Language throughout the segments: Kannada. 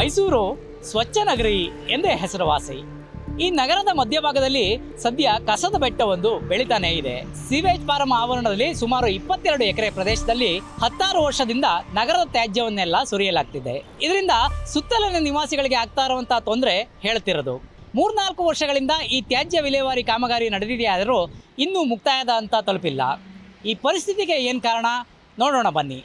ಮೈಸೂರು ಸ್ವಚ್ಛ ನಗರಿ ಎಂದೇ ಹೆಸರುವಾಸಿ. ಈ ನಗರದ ಮಧ್ಯಭಾಗದಲ್ಲಿ ಸದ್ಯ ಕಸದ ಬೆಟ್ಟವೊಂದು ಬೆಳಿತಾನೇ ಇದೆ. ಸೀವೇಜ್ ಫಾರಂ ಆವರಣದಲ್ಲಿ ಸುಮಾರು 22 ಎಕರೆ ಪ್ರದೇಶದಲ್ಲಿ 16 ವರ್ಷದಿಂದ ನಗರದ ತ್ಯಾಜ್ಯವನ್ನೆಲ್ಲ ಸುರಿಯಲಾಗ್ತಿದೆ. ಇದರಿಂದ ಸುತ್ತಲಿನ ನಿವಾಸಿಗಳಿಗೆ ಆಗ್ತಾ ಇರುವಂತಹ ತೊಂದರೆ ಹೇಳ್ತಿರೋದು. 3-4 ವರ್ಷಗಳಿಂದ ಈ ತ್ಯಾಜ್ಯ ವಿಲೇವಾರಿ ಕಾಮಗಾರಿ ನಡೆದಿದೆಯಾದರೂ ಇನ್ನೂ ಮುಕ್ತಾಯದ ಅಂತ ತಲುಪಿಲ್ಲ. ಈ ಪರಿಸ್ಥಿತಿಗೆ ಏನು ಕಾರಣ ನೋಡೋಣ ಬನ್ನಿ.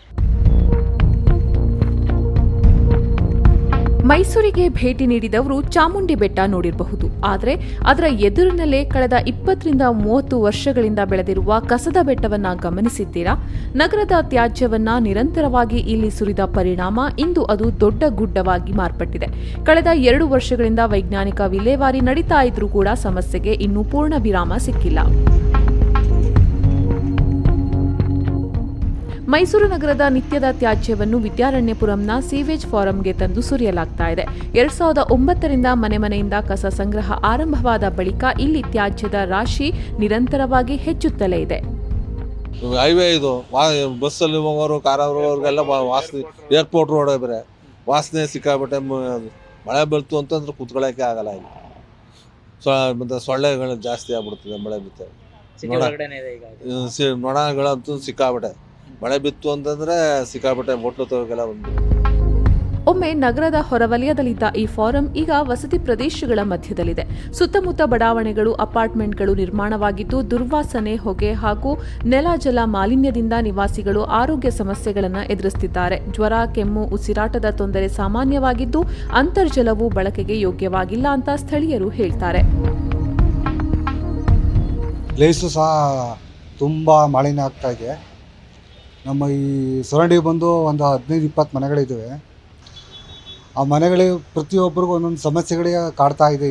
ಮೈಸೂರಿಗೆ ಭೇಟಿ ನೀಡಿದವರು ಚಾಮುಂಡಿ ಬೆಟ್ಟ ನೋಡಿರಬಹುದು. ಆದರೆ ಅದರ ಎದುರಿನಲ್ಲೇ ಕಳೆದ 20-30 ವರ್ಷಗಳಿಂದ ಬೆಳೆದಿರುವ ಕಸದ ಬೆಟ್ಟವನ್ನ ಗಮನಿಸಿದ್ದೀರಾ? ನಗರದ ತ್ಯಾಜ್ಯವನ್ನ ನಿರಂತರವಾಗಿ ಇಲ್ಲಿ ಸುರಿದ ಪರಿಣಾಮ ಇಂದು ಅದು ದೊಡ್ಡ ಗುಡ್ಡವಾಗಿ ಮಾರ್ಪಟ್ಟಿದೆ. ಕಳೆದ 2 ವರ್ಷಗಳಿಂದ ವೈಜ್ಞಾನಿಕ ವಿಲೇವಾರಿ ನಡೀತಾ ಇದ್ರೂ ಕೂಡ ಸಮಸ್ಯೆಗೆ ಇನ್ನೂ ಪೂರ್ಣ ವಿರಾಮ ಸಿಕ್ಕಿಲ್ಲ. ಮೈಸೂರು ನಗರದ ನಿತ್ಯದ ತ್ಯಾಜ್ಯವನ್ನು ವಿದ್ಯಾರಣ್ಯಪುರಂನ ಸೀವೇಜ್ ಫಾರಂಗೆ ತಂದು ಸುರಿಯಲಾಗ್ತಾ ಇದೆ. 2009ರಿಂದ ಮನೆಯಿಂದ ಕಸ ಸಂಗ್ರಹ ಆರಂಭವಾದ ಬಳಿಕ ಇಲ್ಲಿ ತ್ಯಾಜ್ಯದ ರಾಶಿ ನಿರಂತರವಾಗಿ ಹೆಚ್ಚುತ್ತಲೇ ಇದೆ. ಹೈವೇ ಇದು, ಬಸ್ಸಲ್ಲಿ ಹೋಗೋರು ಕಾರವ್ರಿಗೆಲ್ಲ ವಾಸನೆ, ಏರ್ಪೋರ್ಟ್ ರೋಡ್ ಬೇರೆ ವಾಸನೆ ಸಿಕ್ಕಾಬಿಟ್ಟೆ. ಮಳೆ ಬೀಳ್ತು ಅಂತಂದ್ರೆ ಕುತ್ಕೊಳ್ಳೋಕೆ ಆಗಲ್ಲ. ಇಲ್ಲಿ ಮತ್ತೆ ಸೊಳ್ಳೆಗಳು ಜಾಸ್ತಿ ಆಗ್ಬಿಡ್ತದೆ ಮಳೆ ಬಿತ್ತು. ನೊಣಗಳಂತೂ ಸಿಕ್ಕಾಬಿಟ್ಟೆ. ಮಳೆ ಬಿತ್ತು ಅಂತಂದ್ರೆ ಸಿಕ್ಕಾಬಿಟ್ಟೆ ಮೊಟ್ಲು ತಗೋಗೆಲ್ಲ ಒಂದು. ಒಮ್ಮೆ ನಗರದ ಹೊರವಲಯದಲ್ಲಿದ್ದ ಈ ಫಾರಂ ಈಗ ವಸತಿ ಪ್ರದೇಶಗಳ ಮಧ್ಯದಲ್ಲಿದೆ. ಸುತ್ತಮುತ್ತ ಬಡಾವಣೆಗಳು, ಅಪಾರ್ಟ್ಮೆಂಟ್ಗಳು ನಿರ್ಮಾಣವಾಗಿದ್ದು ದುರ್ವಾಸನೆ, ಹೊಗೆ ಹಾಗೂ ನೆಲ ಜಲ ಮಾಲಿನ್ಯದಿಂದ ನಿವಾಸಿಗಳು ಆರೋಗ್ಯ ಸಮಸ್ಯೆಗಳನ್ನು ಎದುರಿಸುತ್ತಿದ್ದಾರೆ. ಜ್ವರ, ಕೆಮ್ಮು, ಉಸಿರಾಟದ ತೊಂದರೆ ಸಾಮಾನ್ಯವಾಗಿದ್ದು ಅಂತರ್ಜಲವು ಬಳಕೆಗೆ ಯೋಗ್ಯವಾಗಿಲ್ಲ ಅಂತ ಸ್ಥಳೀಯರು ಹೇಳ್ತಾರೆ. ಪ್ಲೇಸು ಸಹ ತುಂಬ ಮಾಲಿನ್ಯ ಆಗ್ತಾ ಇದೆ. ನಮ್ಮ ಈ ಸೊರಂಡಿಗೆ ಬಂದು ಒಂದು 15-20 ಮನೆಗಳಿದ್ದಾವೆ. ಆ ಮನೆಗಳಿಗೆ ಪ್ರತಿಯೊಬ್ಬರಿಗೂ ಒಂದೊಂದು ಸಮಸ್ಯೆಗಳಿಗೆ ಕಾಡ್ತಾ ಇದೆ.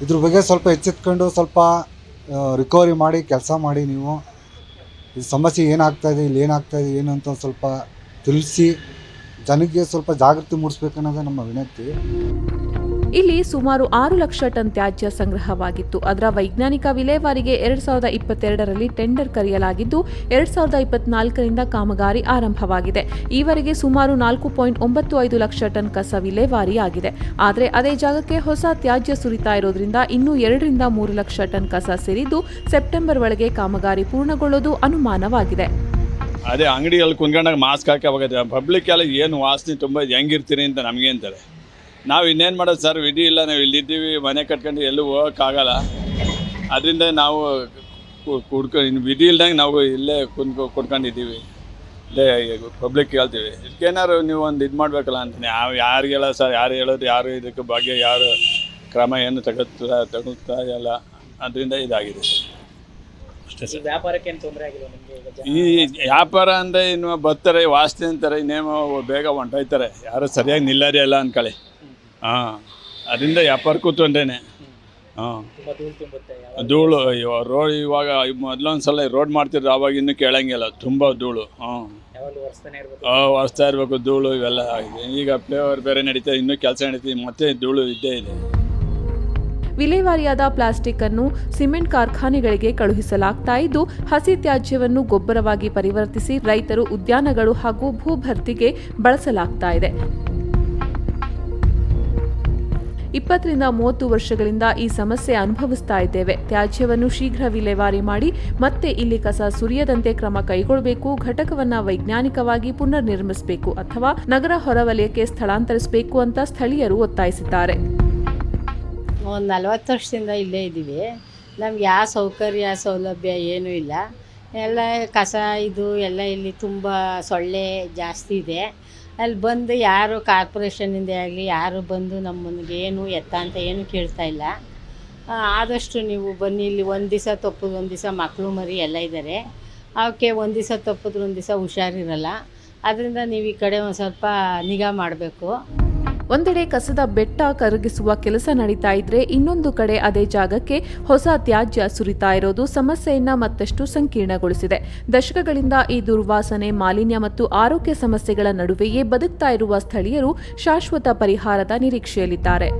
ಇದ್ರ ಬಗ್ಗೆ ಸ್ವಲ್ಪ ಎಚ್ಚೆತ್ಕೊಂಡು ಸ್ವಲ್ಪ ರಿಕವರಿ ಮಾಡಿ ಕೆಲಸ ಮಾಡಿ. ನೀವು ಈ ಸಮಸ್ಯೆ ಏನಾಗ್ತಾಯಿದೆ, ಇಲ್ಲಿ ಏನಾಗ್ತಾಯಿದೆ ಏನು ಅಂತ ಸ್ವಲ್ಪ ತಿಳಿಸಿ ಜನಕ್ಕೆ ಸ್ವಲ್ಪ ಜಾಗೃತಿ ಮೂಡಿಸ್ಬೇಕನ್ನೋದೇ ನಮ್ಮ ವಿನಂತಿ. ಇಲ್ಲಿ ಸುಮಾರು 6 ಲಕ್ಷ ಟನ್ ತ್ಯಾಜ್ಯ ಸಂಗ್ರಹವಾಗಿತ್ತು. ಅದರ ವೈಜ್ಞಾನಿಕ ವಿಲೇವಾರಿಗೆ 2022ರಲ್ಲಿ ಟೆಂಡರ್ ಕರೆಯಲಾಗಿದ್ದು 2024ರಿಂದ ಕಾಮಗಾರಿ ಆರಂಭವಾಗಿದೆ. ಈವರೆಗೆ ಸುಮಾರು 4.95 ಲಕ್ಷ ಟನ್ ಕಸ ವಿಲೇವಾರಿ ಆಗಿದೆ. ಆದರೆ ಅದೇ ಜಾಗಕ್ಕೆ ಹೊಸ ತ್ಯಾಜ್ಯ ಸುರಿತಾ ಇರೋದ್ರಿಂದ ಇನ್ನೂ 2-3 ಲಕ್ಷ ಟನ್ ಕಸ ಸೇರಿದ್ದು ಸೆಪ್ಟೆಂಬರ್ ಒಳಗೆ ಕಾಮಗಾರಿ ಪೂರ್ಣಗೊಳ್ಳೋದು ಅನುಮಾನವಾಗಿದೆ. ಅದೇ ಅಂಗಡಿಯಲ್ಲಿ ಕುಂತ್ಕೊಂಡಾಗ ಮಾಸ್ಕ್ ಹಾಕಿ ಅವಾಗ ಪಬ್ಲಿಕ್ ಎಲ್ಲ ಏನು ವಾಸನೆ ತುಂಬ ಹೆಂಗಿರ್ತೀರಿ ಅಂತ ನಮಗೆ ಅಂತಾರೆ. ನಾವು ಇನ್ನೇನು ಮಾಡೋದು ಸರ್, ವಿಧಿ ಇಲ್ಲ. ನಾವು ಇಲ್ಲಿದ್ದೀವಿ, ಮನೆ ಕಟ್ಕೊಂಡು ಎಲ್ಲೂ ಹೋಗೋಕ್ಕಾಗಲ್ಲ. ಅದರಿಂದ ನಾವು ವಿಧಿ ಇಲ್ದಂಗೆ ನಾವು ಇಲ್ಲೇ ಕುಡ್ಕೊಂಡಿದ್ದೀವಿ. ಇಲ್ಲೇ ಪಬ್ಲಿಕ್ ಹೇಳ್ತೀವಿ, ಇದಕ್ಕೇನಾದ್ರು ನೀವು ಒಂದು ಇದು ಮಾಡಬೇಕಲ್ಲ ಅಂತೀನಿ. ಯಾರಿಗೆ ಹೇಳೋ ಸರ್, ಯಾರು ಹೇಳೋದು, ಯಾರು ಇದಕ್ಕೆ ಬಗ್ಗೆ ಯಾರು ಕ್ರಮ ಏನು ತಗೊಳ್ತಾ ಇಲ್ಲ. ಅದರಿಂದ ಇದಾಗಿದೆ ಸರ್. ಅಷ್ಟೇ ಸರ್. ವ್ಯಾಪಾರಕ್ಕೆ ತೊಂದರೆ ಆಗಿಲ್ಲ ನಿಮಗೆ? ಈ ವ್ಯಾಪಾರ ಅಂದರೆ ಇನ್ನು ಬರ್ತಾರೆ, ವಾಸನೆ ಅಂತಾರೆ, ಇನ್ನೇನೋ ಬೇಗ ಹೊಂಟೋಯ್ತಾರೆ. ಯಾರು ಸರಿಯಾಗಿ ನಿಲ್ಲರಿ ಅಲ್ಲ ಅಂದ್ಕೊಳ್ಳಿ. ಅದರಿಂದ ವ್ಯಾಪಾರಕ್ಕೂ ತೊಂದರೆನೇ. ಧೂಳು ರೋಡ್ ಇವಾಗ ಮೊದಲೊಂದು ಸಲ ರೋಡ್ ಮಾಡ್ತಿದ್ರು, ಆವಾಗ ಇನ್ನೂ ಕೇಳಂಗಿಲ್ಲ, ತುಂಬ ಧೂಳು. ಒರೆಸ್ತಾ ಇರಬೇಕು, ಧೂಳು ಇವೆಲ್ಲ ಆಗಿದೆ. ಈಗ ಫ್ಲೇವರ್ ಬೇರೆ ನಡೀತಾ, ಇನ್ನೂ ಕೆಲಸ ನಡೀತೀವಿ, ಮತ್ತೆ ಧೂಳು ಇದ್ದೇ ಇದೆ. ವಿಲೇವಾರಿಯಾದ ಪ್ಲಾಸ್ಟಿಕ್ ಅನ್ನು ಸಿಮೆಂಟ್ ಕಾರ್ಖಾನೆಗಳಿಗೆ ಕಳುಹಿಸಲಾಗ್ತಾ ಇದ್ದು ಹಸಿ ತ್ಯಾಜ್ಯವನ್ನು ಗೊಬ್ಬರವಾಗಿ ಪರಿವರ್ತಿಸಿ ರೈತರು, ಉದ್ಯಾನಗಳು ಹಾಗೂ ಭೂಭರ್ತಿಗೆ ಬಳಸಲಾಗ್ತಾ ಇದೆ. 20-30 ವರ್ಷಗಳಿಂದ ಈ ಸಮಸ್ಯೆ ಅನುಭವಿಸ್ತಾ ಇದ್ದೇವೆ. ತ್ಯಾಜ್ಯವನ್ನು ಶೀಘ್ರ ವಿಲೇವಾರಿ ಮಾಡಿ ಮತ್ತೆ ಇಲ್ಲಿ ಕಸ ಸುರಿಯದಂತೆ ಕ್ರಮ ಕೈಗೊಳ್ಳಬೇಕು. ಘಟಕವನ್ನ ವೈಜ್ಞಾನಿಕವಾಗಿ ಪುನರ್ ನಿರ್ಮಿಸಬೇಕು ಅಥವಾ ನಗರ ಹೊರವಲಯಕ್ಕೆ ಸ್ಥಳಾಂತರಿಸಬೇಕು ಅಂತ ಸ್ಥಳೀಯರು ಒತ್ತಾಯಿಸಿದ್ದಾರೆ. ಒಂದು 40 ವರ್ಷದಿಂದ ಇಲ್ಲೇ ಇದ್ದೀವಿ. ನಮ್ಗೆ ಯಾವ ಸೌಕರ್ಯ ಸೌಲಭ್ಯ ಏನೂ ಇಲ್ಲ. ಎಲ್ಲ ಕಸ ಇದು ಎಲ್ಲ ಇಲ್ಲಿ ತುಂಬ ಸೊಳ್ಳೆ ಜಾಸ್ತಿ ಇದೆ. ಅಲ್ಲಿ ಬಂದು ಯಾರು ಕಾರ್ಪೊರೇಷನಿಂದ ಆಗಲಿ ಯಾರು ಬಂದು ನಮ್ಮನಿಗೆ ಏನು ಎತ್ತ ಅಂತ ಏನು ಕೇಳ್ತಾ ಇಲ್ಲ. ಆದಷ್ಟು ನೀವು ಬನ್ನಿ. ಇಲ್ಲಿ ಒಂದು ದಿವಸ ತಪ್ಪೋದು, ಒಂದು ದಿವಸ ಮಕ್ಕಳು ಮರಿ ಎಲ್ಲ ಇದ್ದಾರೆ. ಅವಕ್ಕೆ ಒಂದು ದಿವಸ ತಪ್ಪಿದ್ರೆ ಒಂದು ದಿವಸ ಹುಷಾರಿರಲ್ಲ. ಅದರಿಂದ ನೀವು ಈ ಕಡೆ ಒಂದು ಸ್ವಲ್ಪ ನಿಗಾ ಮಾಡಬೇಕು. ಒಂದೆಡೆ ಕಸದ ಬೆಟ್ಟ ಕರಗಿಸುವ ಕೆಲಸ ನಡೀತಾ ಇದ್ರೆ ಇನ್ನೊಂದು ಕಡೆ ಅದೇ ಜಾಗಕ್ಕೆ ಹೊಸ ತ್ಯಾಜ್ಯ ಸುರಿತಾ ಇರೋದು ಸಮಸ್ಯೆಯನ್ನ ಮತ್ತಷ್ಟು ಸಂಕೀರ್ಣಗೊಳಿಸಿದೆ. ದಶಕಗಳಿಂದ ಈ ದುರ್ವಾಸನೆ, ಮಾಲಿನ್ಯ ಮತ್ತು ಆರೋಗ್ಯ ಸಮಸ್ಯೆಗಳ ನಡುವೆಯೇ ಬದುಕ್ತಾ ಇರುವ ಸ್ಥಳೀಯರು ಶಾಶ್ವತ ಪರಿಹಾರದ ನಿರೀಕ್ಷೆಯಲ್ಲಿದ್ದಾರೆ.